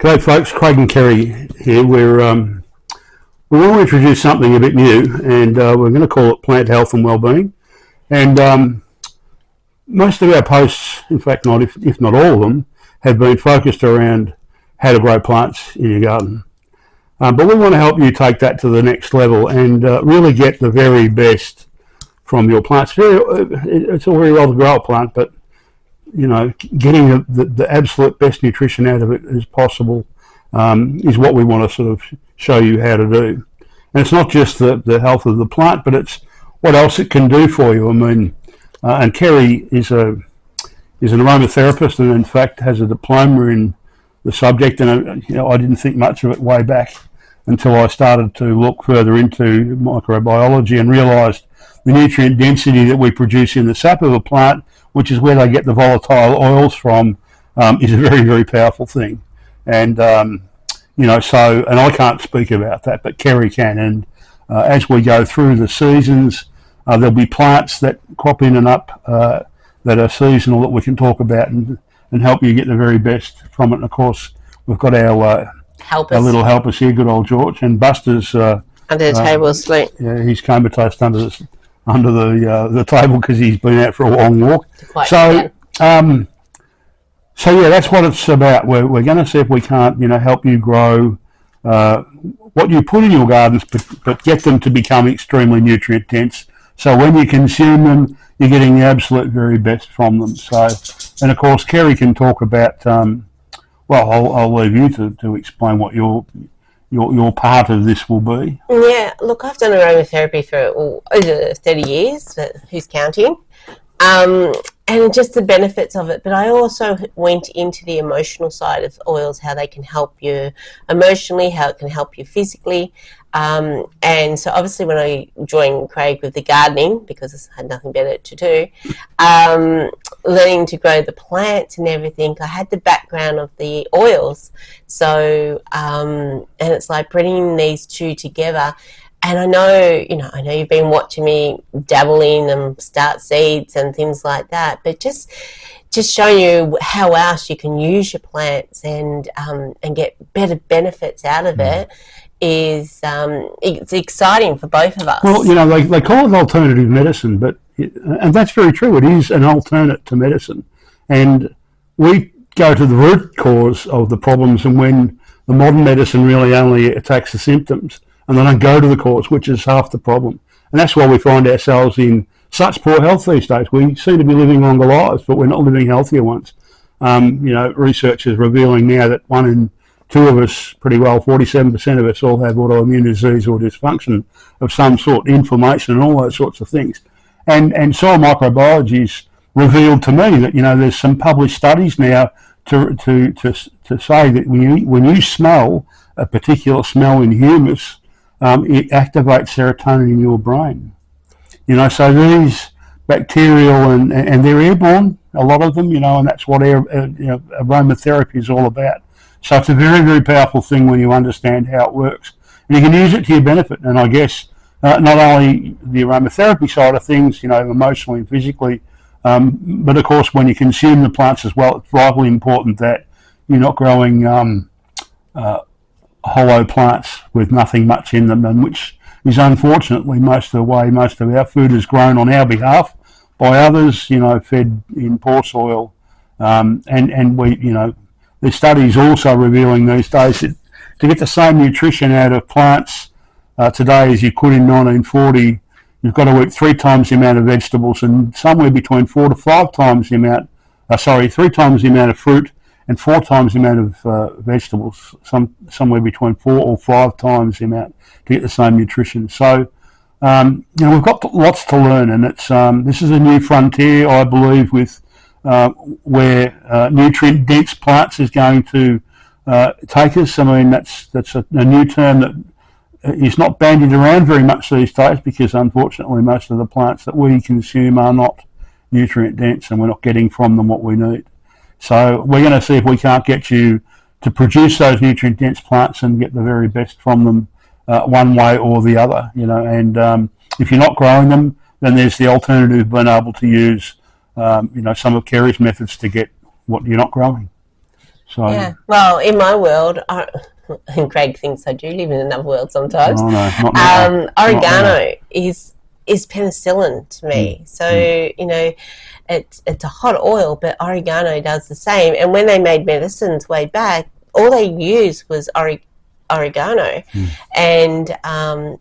G'day folks, Craig and Kerry here. We want to introduce something a bit new, and we're going to call it Plant Health and Wellbeing. And most of our posts, in fact, if not all of them, have been focused around how to grow plants in your garden. But we want to help you take that to the next level and really get the very best from your plants. It's all very well to grow a plant, but you know, getting the absolute best nutrition out of it as possible is what we want to sort of show you how to do. And it's not just the health of the plant, but it's what else it can do for you. I mean, and Kerry is an aromatherapist, and in fact has a diploma in the subject. And you know, I didn't think much of it way back until I started to look further into microbiology and realised the nutrient density that we produce in the sap of a plant, which is where they get the volatile oils from, is a very, very powerful thing. And, you know, and I can't speak about that, but Kerry can. And as we go through the seasons, there'll be plants that crop in and up that are seasonal that we can talk about and help you get the very best from it. And of course, we've got our little helpers here, good old George, and Buster's under the table asleep. Yeah, he's comatose under the table because he's been out for a long walk. So yeah, that's what it's about. We're going to see if we can't, you know, help you grow what you put in your gardens, but get them to become extremely nutrient dense. So when you consume them, you're getting the absolute very best from them. So, and of course, Kerry can talk about. Well, I'll leave you to explain what your part of this will be. Yeah, look, I've done aromatherapy for over 30 years, but who's counting? And just the benefits of it. But I also went into the emotional side of oils, how they can help you emotionally, how it can help you physically. And so obviously when I joined Craig with the gardening, because I had nothing better to do, learning to grow the plants and everything, I had the background of the oils. So, and it's like bringing these two together. And I know you've been watching me dabble in and start seeds and things like that, but just showing you how else you can use your plants and get better benefits out of it is it's exciting for both of us. Well, you know, they call it alternative medicine, and that's very true. It is an alternate to medicine, and we go to the root cause of the problems. And when the modern medicine really only attacks the symptoms, and they don't go to the cause, which is half the problem. And that's why we find ourselves in such poor health these days. We seem to be living longer lives, but we're not living healthier ones. You know, research is revealing now that 1 in 2 of us, pretty well 47% of us, all have autoimmune disease or dysfunction of some sort, inflammation and all those sorts of things. And soil microbiology's revealed to me that, you know, there's some published studies now to say that when you smell a particular smell in humus, it activates serotonin in your brain. You know, so these bacterial and they're airborne, a lot of them, you know, and that's what aromatherapy is all about. So it's a very, very powerful thing when you understand how it works. And you can use it to your benefit. And I guess not only the aromatherapy side of things, you know, emotionally and physically, but of course when you consume the plants as well, it's vitally important that you're not growing hollow plants with nothing much in them, and which is unfortunately most of the way most of our food is grown on our behalf by others, you know, fed in poor soil. And we, you know, the studies also revealing these days that to get the same nutrition out of plants today as you could in 1940, you've got to eat 3 times the amount of vegetables and somewhere between 4 to 5 times the amount, 3 times the amount of fruit and 4 times the amount of vegetables, somewhere between 4 or 5 times the amount to get the same nutrition. So, you know, we've got lots to learn, and it's this is a new frontier, I believe, with where nutrient-dense plants is going to take us. I mean, that's a new term that is not bandied around very much these days because, unfortunately, most of the plants that we consume are not nutrient-dense, and we're not getting from them what we need. So we're going to see if we can't get you to produce those nutrient-dense plants and get the very best from them one way or the other, you know. And if you're not growing them, then there's the alternative of being able to use, you know, some of Kerry's methods to get what you're not growing. So, Yeah. Well, in my world, and Craig thinks I do live in another world sometimes. oh no, not now. Oregano is penicillin to me. So you know, it's a hot oil, but oregano does the same. And when they made medicines way back, all they used was oregano, and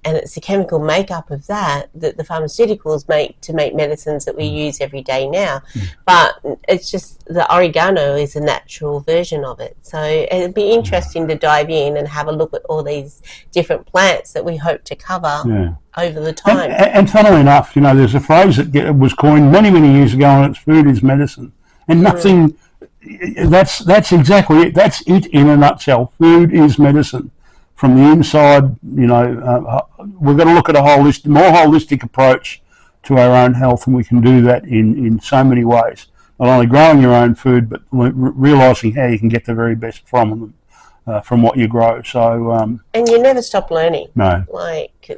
it's the chemical makeup of that the pharmaceuticals make to make medicines that we use every day now. But it's just the oregano is a natural version of it. So it'd be interesting to dive in and have a look at all these different plants that we hope to cover over the time. And funnily enough, you know, there's a phrase that was coined many, many years ago, and it's food is medicine. And nothing, that's exactly it. That's it in a nutshell. Food is medicine. From the inside, you know, we're going to look at a more holistic approach to our own health, and we can do that in so many ways. Not only growing your own food, but realising how you can get the very best from what you grow. So, and you never stop learning. No. Like,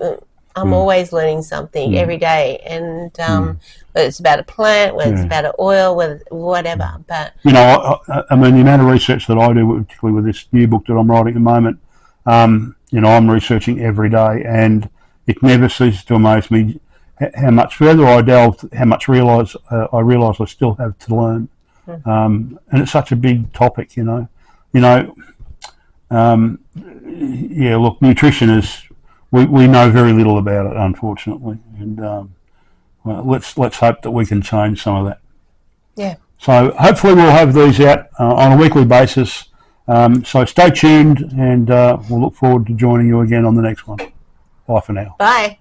I'm always learning something every day, and whether it's about a plant, whether it's about an oil, whatever. But you know, I mean, the amount of research that I do, particularly with this new book that I'm writing at the moment, you know, I'm researching every day, and it never ceases to amaze me how much further I delve, how much I realise I still have to learn, and it's such a big topic, you know. Yeah, look, nutrition is. We know very little about it, unfortunately, and well, let's hope that we can change some of that. Yeah. So hopefully we'll have these out on a weekly basis. So stay tuned, and we'll look forward to joining you again on the next one. Bye for now. Bye.